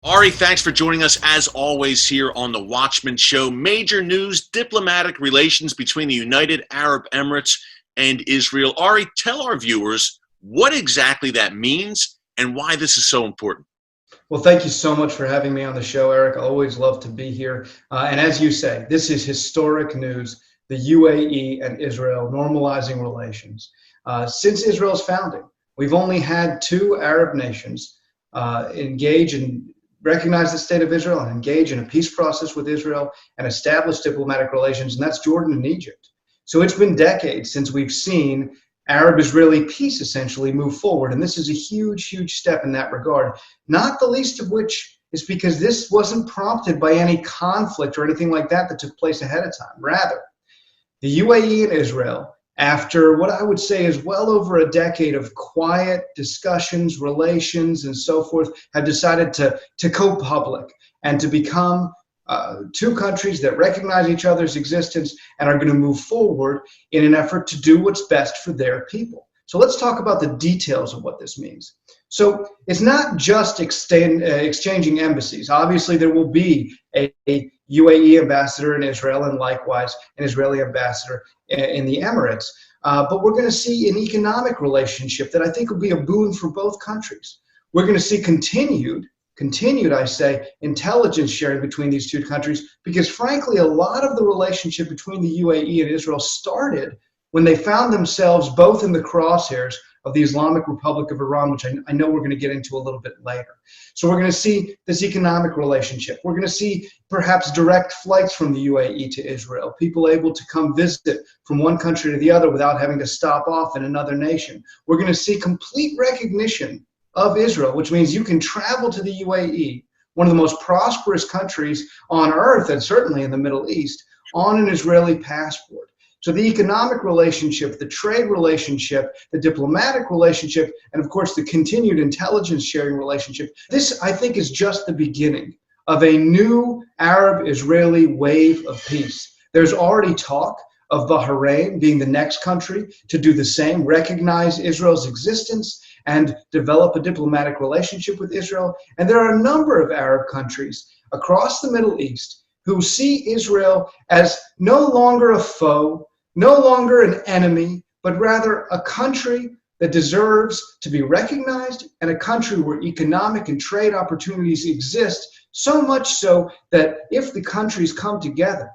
Ari, thanks for joining us as always here on the Watchman Show. Major news, diplomatic relations between the United Arab Emirates and Israel. Ari, tell our viewers what exactly that means and why this is so important. Well, thank you so much for having me on the show, Eric. I always love to be here. And as you say, this is historic news, the UAE and Israel normalizing relations. Since Israel's founding, we've only had two Arab nations engage and recognize the state of Israel and engage in a peace process with Israel and establish diplomatic relations, and that's Jordan and Egypt. So it's been decades since we've seen Arab-Israeli peace essentially move forward, and this is a huge, huge step in that regard, not the least of which is because this wasn't prompted by any conflict or anything like that that took place ahead of time. Rather, the UAE and Israel, after what I would say is well over a decade of quiet discussions, relations, and so forth, have decided to go public and to become two countries that recognize each other's existence and are going to move forward in an effort to do what's best for their people. So let's talk about the details of what this means. So it's not just exchanging embassies. Obviously, there will be a UAE ambassador in Israel and likewise an Israeli ambassador in the Emirates. But we're going to see an economic relationship that I think will be a boon for both countries. We're going to see continued, I say, intelligence sharing between these two countries because, frankly, a lot of the relationship between the UAE and Israel started when they found themselves both in the crosshairs of the Islamic Republic of Iran, which I know we're going to get into a little bit later. So we're going to see this economic relationship. We're going to see perhaps direct flights from the UAE to Israel, people able to come visit from one country to the other without having to stop off in another nation. We're going to see complete recognition of Israel, which means you can travel to the UAE, one of the most prosperous countries on earth and certainly in the Middle East, on an Israeli passport. So the economic relationship, the trade relationship, the diplomatic relationship, and of course the continued intelligence sharing relationship, this I think is just the beginning of a new Arab-Israeli wave of peace. There's already talk of Bahrain being the next country to do the same, recognize Israel's existence and develop a diplomatic relationship with Israel. And there are a number of Arab countries across the Middle East who see Israel as no longer a foe, no longer an enemy, but rather a country that deserves to be recognized and a country where economic and trade opportunities exist, so much so that if the countries come together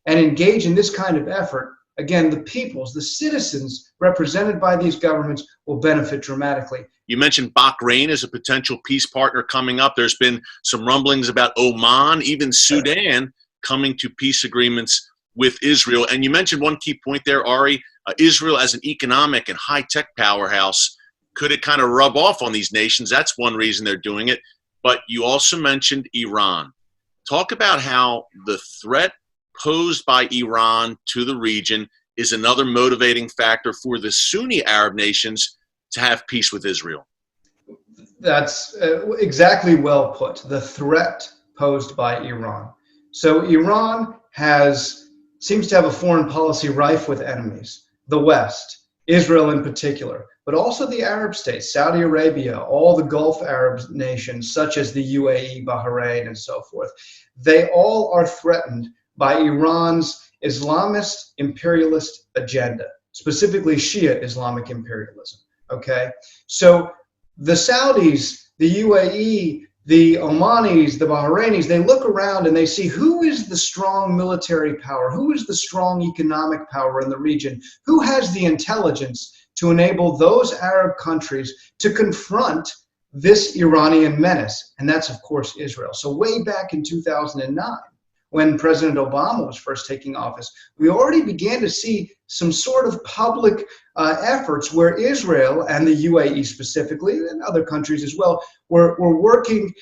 and engage in this kind of effort, again, the peoples, the citizens represented by these governments will benefit dramatically. You mentioned Bahrain as a potential peace partner coming up. There's been some rumblings about Oman, even Sudan, coming to peace agreements with Israel. And you mentioned one key point there, Ari, Israel as an economic and high-tech powerhouse. Could it kind of rub off on these nations? That's one reason they're doing it. But you also mentioned Iran. Talk about how the threat posed by Iran to the region is another motivating factor for the Sunni Arab nations to have peace with Israel. That's exactly well put, the threat posed by Iran. So Iran seems to have a foreign policy rife with enemies, the West, Israel in particular, but also the Arab states, Saudi Arabia, all the Gulf Arab nations such as the UAE, Bahrain, and so forth. They all are threatened by Iran's Islamist imperialist agenda, specifically Shia Islamic imperialism, okay? So the Saudis, the UAE, the Omanis, the Bahrainis, they look around and they see who is the strong military power, who is the strong economic power in the region, who has the intelligence to enable those Arab countries to confront this Iranian menace, and that's, of course, Israel. So way back in 2009, when President Obama was first taking office, we already began to see some sort of public efforts where Israel and the UAE specifically, and other countries as well, were working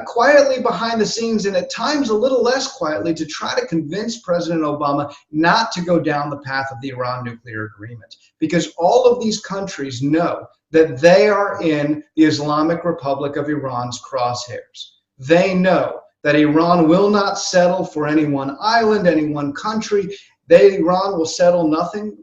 quietly behind the scenes and at times a little less quietly to try to convince President Obama not to go down the path of the Iran nuclear agreement. Because all of these countries know that they are in the Islamic Republic of Iran's crosshairs. They know that Iran will not settle for any one island, any one country. Iran will settle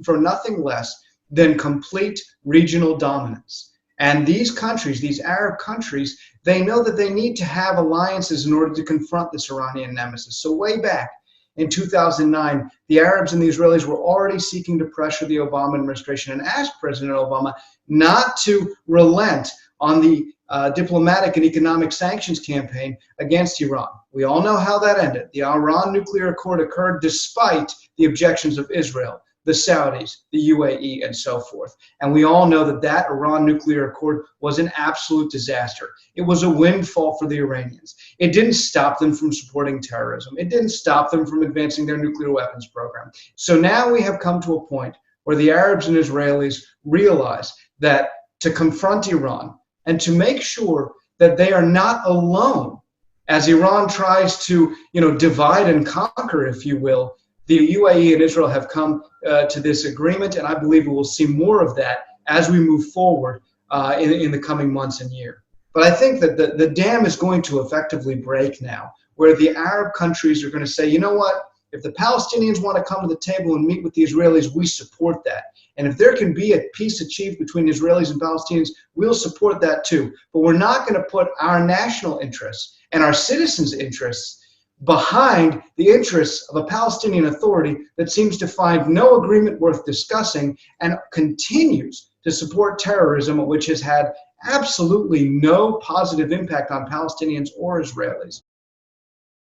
for nothing less than complete regional dominance. And these countries, these Arab countries, they know that they need to have alliances in order to confront this Iranian nemesis. So way back in 2009, the Arabs and the Israelis were already seeking to pressure the Obama administration and ask President Obama not to relent on the diplomatic and economic sanctions campaign against Iran. We all know how that ended. The Iran nuclear accord occurred despite the objections of Israel, the Saudis, the UAE, and so forth. And we all know that that Iran nuclear accord was an absolute disaster. It was a windfall for the Iranians. It didn't stop them from supporting terrorism. It didn't stop them from advancing their nuclear weapons program. So now we have come to a point where the Arabs and Israelis realize that to confront Iran and to make sure that they are not alone as Iran tries to, divide and conquer, if you will, the UAE and Israel have come to this agreement, and I believe we will see more of that as we move forward in the coming months and year. But I think that the dam is going to effectively break now, where the Arab countries are going to say, you know what, if the Palestinians want to come to the table and meet with the Israelis, we support that. And if there can be a peace achieved between Israelis and Palestinians, we'll support that too. But we're not going to put our national interests and our citizens' interests behind the interests of a Palestinian Authority that seems to find no agreement worth discussing and continues to support terrorism, which has had absolutely no positive impact on Palestinians or Israelis.